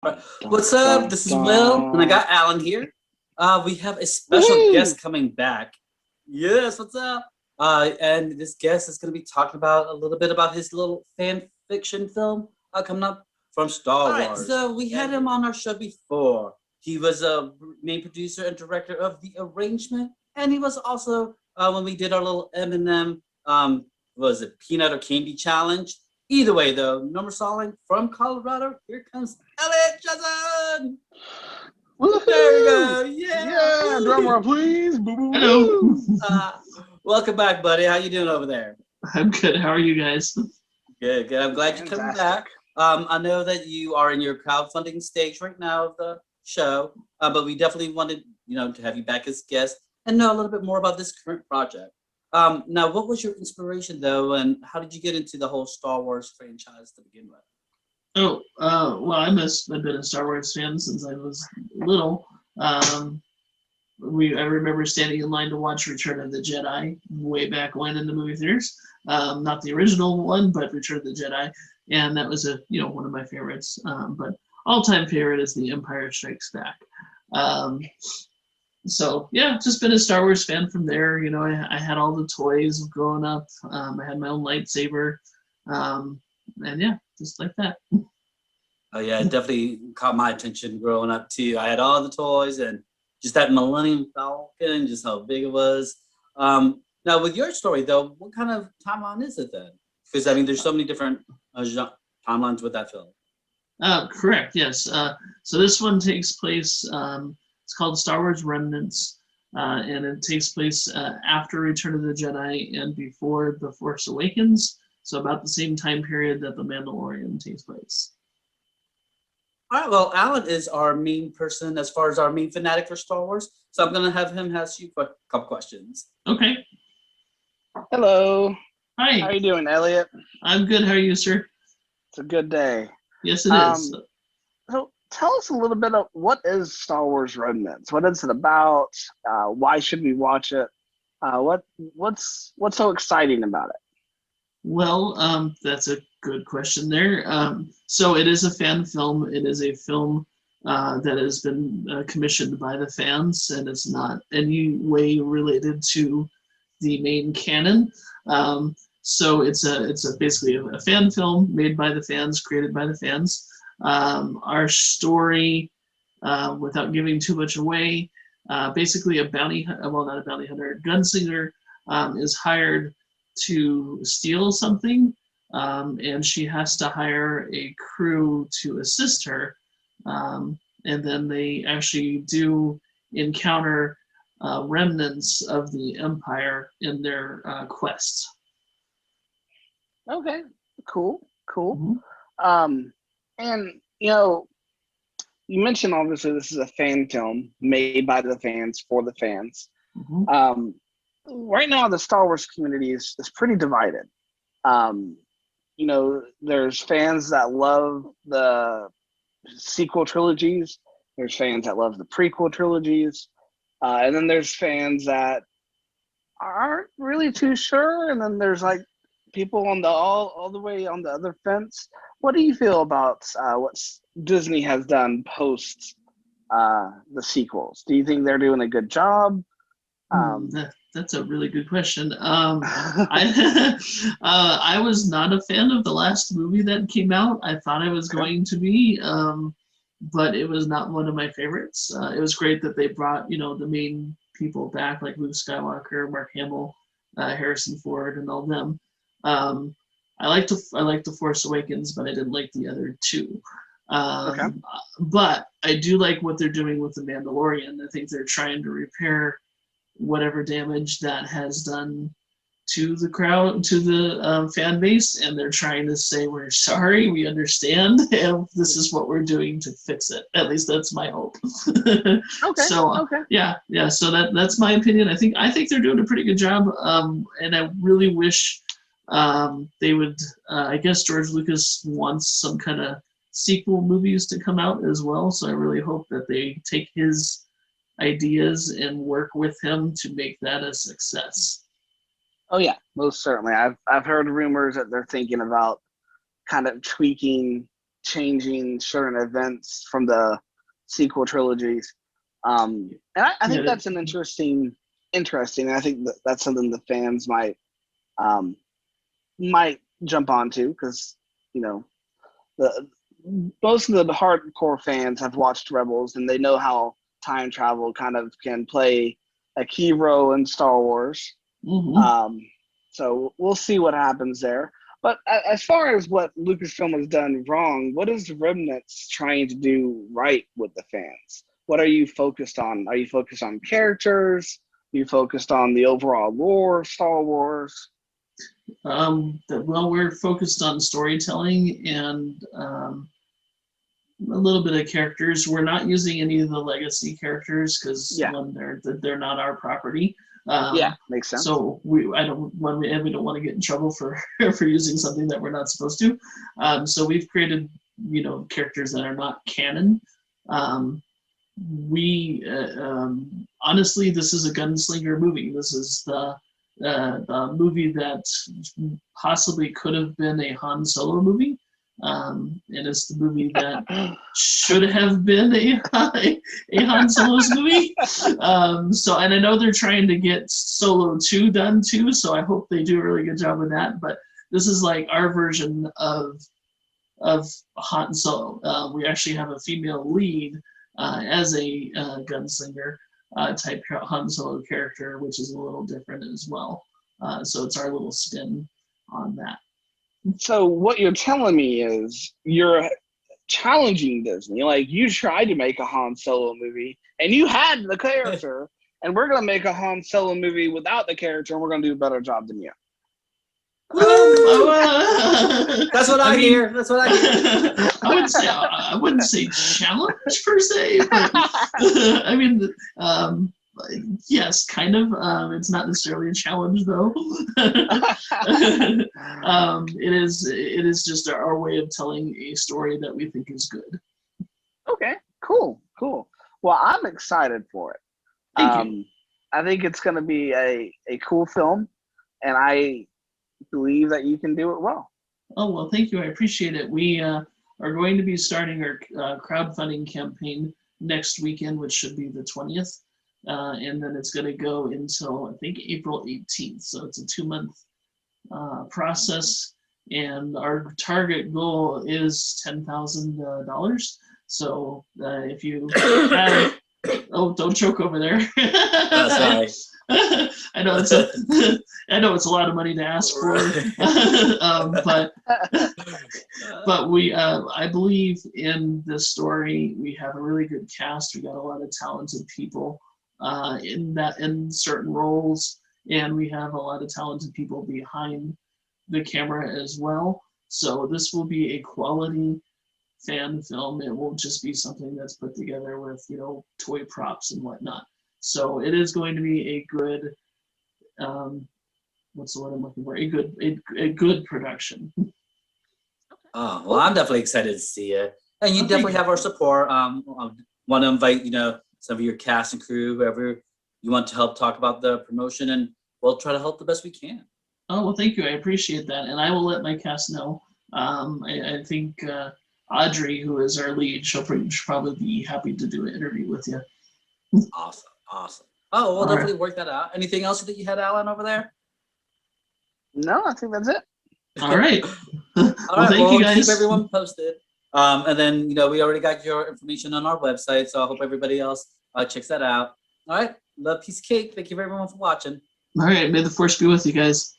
Right. Dun, What's up? dun, This is Will, and I dun. got Alan here. We have a special Woohoo! guest coming back. Yes, what's up? And this guest is going to be talking about a little bit about his little fan fiction film coming up from Star Wars. All right, so we had him on our show before. He was a main producer and director of The Arrangement, and he was also when we did our little M&M, was it Peanut or Candy Challenge? Either way, though, number song from Colorado. Here comes Eliot Johnson. Woohoo! There we go. Yeah. Yeah, drum roll, please. Boo, boo, Hello. boo. Welcome back, buddy. How you doing over there? I'm good. How are you guys? Good, good. I'm glad you're coming back. I know that you are in your crowdfunding stage right now of the show, but we definitely wanted, to have you back as guest and know a little bit more about this current project. Now, what was your inspiration, though, and how did you get into the whole Star Wars franchise to begin with? Well, I've been a Star Wars fan since I was little. I remember standing in line to watch Return of the Jedi way back when in the movie theaters. Not the original one, but Return of the Jedi, and that was one of my favorites. But all-time favorite is The Empire Strikes Back. So yeah, just been a Star Wars fan from there. I had all the toys growing up. I had my own lightsaber, and yeah, just like that. Oh yeah, it definitely caught my attention growing up too. I had all the toys and just that Millennium Falcon, just how big it was. Now with your story though, what kind of timeline is it then? Because I mean, there's so many different timelines with that film. Correct. Yes. So this one takes place. It's called Star Wars Remnants, and it takes place after Return of the Jedi and before The Force Awakens. So about the same time period that The Mandalorian takes place. All right, well, Alan is our main person as far as our main fanatic for Star Wars. So I'm going to have him ask you a couple questions. Okay. Hello. Hi. How are you doing, Elliot? I'm good. How are you, sir? It's a good day. Yes, it is. So tell us a little bit of what is Star Wars Remnants? What is it about? Why should we watch it? What's so exciting about it? Well, that's a good question there. So it is a fan film. It is a film that has been commissioned by the fans, and it's not any way related to the main canon. So it's basically a fan film made by the fans, created by the fans. Our story, without giving too much away, basically not a bounty hunter, a gunslinger is hired to steal something, and she has to hire a crew to assist her, and then they actually do encounter remnants of the Empire in their quest. Okay, cool. Mm-hmm. And you mentioned obviously this is a fan film made by the fans for the fans. Mm-hmm. Right now, the Star Wars community is pretty divided. There's fans that love the sequel trilogies. There's fans that love the prequel trilogies. And then there's fans that aren't really too sure. And then there's like people on the all the way on the other fence. What do you feel about what Disney has done post the sequels? Do you think they're doing a good job? That's a really good question. I was not a fan of the last movie that came out. I thought I was going to be, but it was not one of my favorites. It was great that they brought, the main people back, like Luke Skywalker, Mark Hamill, Harrison Ford, and all them. I liked The Force Awakens, but I didn't like the other two. But I do like what they're doing with The Mandalorian. I think they're trying to repair whatever damage that has done to the crowd, to the fan base, and they're trying to say, we're sorry, we understand, and this is what we're doing to fix it. At least that's my hope. Yeah. So that's my opinion. I think they're doing a pretty good job, and I really wish they would. I guess George Lucas wants some kind of sequel movies to come out as well. So I really hope that they take his ideas and work with him to make that a success. Oh yeah, most certainly. I've heard rumors that they're thinking about kind of tweaking changing certain events from the sequel trilogies. And I think that's an interesting. I think that's something the fans might jump onto, because most of the hardcore fans have watched Rebels, and they know how time travel kind of can play a key role in Star Wars. Mm-hmm. So we'll see what happens there. But as far as what Lucasfilm has done wrong, what is Remnants trying to do right with the fans? What are you focused on? Are you focused on characters? Are you focused on the overall lore of Star Wars? Well, we're focused on storytelling and a little bit of characters. We're not using any of the legacy characters because one, they're not our property. Makes sense. So we don't want to get in trouble for for using something that we're not supposed to. So we've created characters that are not canon. Honestly, this is a gunslinger movie. This is the movie that possibly could have been a Han Solo movie. And it's the movie that should have been a Han Solo's movie. And I know they're trying to get Solo 2 done too, so I hope they do a really good job with that. But this is like our version of Han Solo. We actually have a female lead as a gunslinger type Han Solo character, which is a little different as well. So it's our little spin on that. So what you're telling me is you're challenging Disney. Like, you tried to make a Han Solo movie and you had the character, and we're going to make a Han Solo movie without the character, and we're going to do a better job than you. That's what I hear. That's what I hear. I wouldn't say challenge per se, but I mean, yes, kind of. It's not necessarily a challenge, though. It is just our way of telling a story that we think is good. Okay, cool. Well, I'm excited for it. Thank you. I think it's going to be a cool film, and I believe that you can do it well. Oh, well, thank you. I appreciate it. We are going to be starting our crowdfunding campaign next weekend, which should be the 20th. And then it's going to go until, I think, April 18th. So it's a 2-month process. And our target goal is $10,000. So if you have... Oh, don't choke over there. That's right. I know it's a lot of money to ask for, but we I believe in this story. We have a really good cast. We got a lot of talented people in certain roles, and we have a lot of talented people behind the camera as well. So this will be a quality fan film. It won't just be something that's put together with toy props and whatnot. So it is going to be a good what's the word I'm looking for? A good production. Oh, well, I'm definitely excited to see it, and you definitely have our support. Want to invite some of your cast and crew, whoever you want to help talk about the promotion, and we'll try to help the best we can. Oh, well, thank you. I appreciate that, and I will let my cast know. I think Audrey, who is our lead, she'll probably be happy to do an interview with you. Awesome. Oh, we'll definitely work that out. Anything else that you had, Alan, over there? No, I think that's it. All right. Well, thank you, guys. Keep everyone posted. And then, we already got your information on our website, so I hope everybody else checks that out. All right. Love, peace, cake. Thank you everyone for watching. All right. May the force be with you guys.